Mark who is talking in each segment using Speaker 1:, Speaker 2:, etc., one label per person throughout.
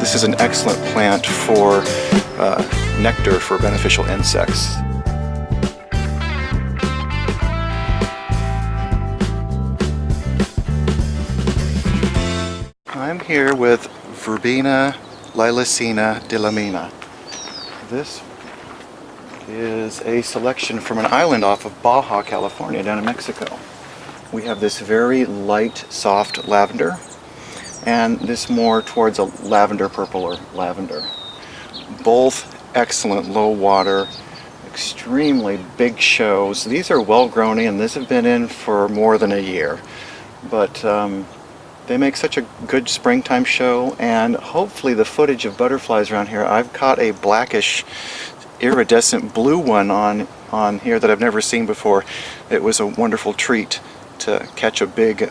Speaker 1: This is an excellent plant for nectar for beneficial insects. I'm here with Verbena lilacina de la Mina. This is a selection from an island off of Baja, California, down in Mexico. We have this very light, soft lavender, and this more towards a lavender purple or lavender. Both excellent low water, extremely big shows. These are well grown and this have been in for more than a year, but they make such a good springtime show, and hopefully the footage of butterflies around here. I've caught a blackish iridescent blue one on here that I've never seen before. It was a wonderful treat to catch a big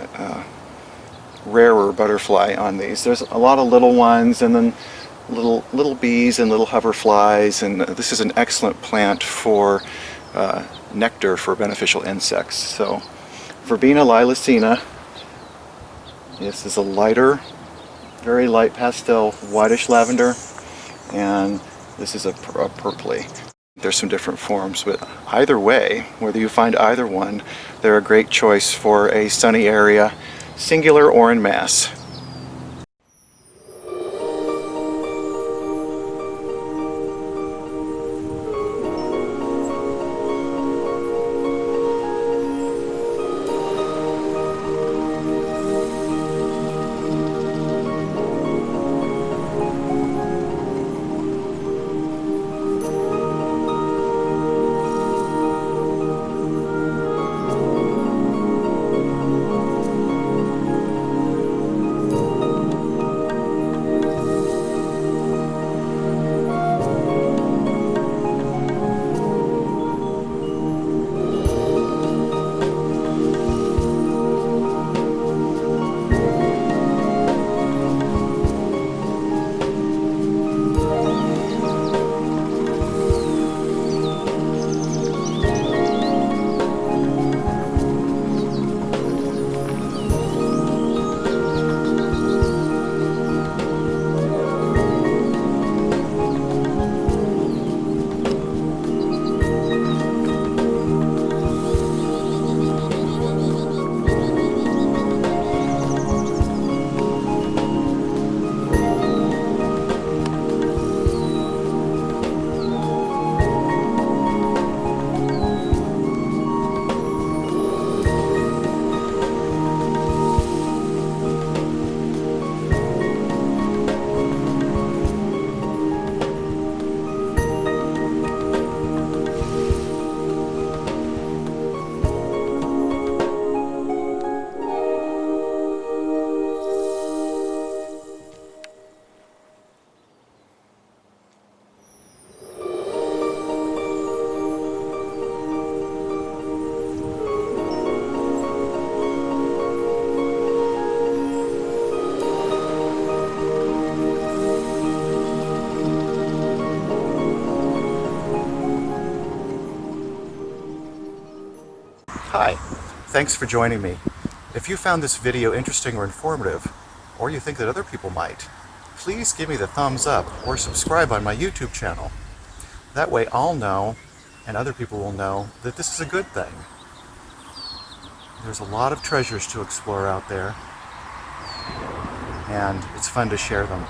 Speaker 1: rarer butterfly on these. There's a lot of little ones, and then little bees and little hoverflies, and this is an excellent plant for nectar for beneficial insects. So Verbena lilacina, this is a lighter, very light pastel whitish lavender, and this is a purpley. There's some different forms, but either way, whether you find either one, they're a great choice for a sunny area, singular or in mass. Hi, thanks for joining me. If you found this video interesting or informative, or you think that other people might, please give me the thumbs up or subscribe on my YouTube channel. That way I'll know, and other people will know, that this is a good thing. There's a lot of treasures to explore out there, and it's fun to share them.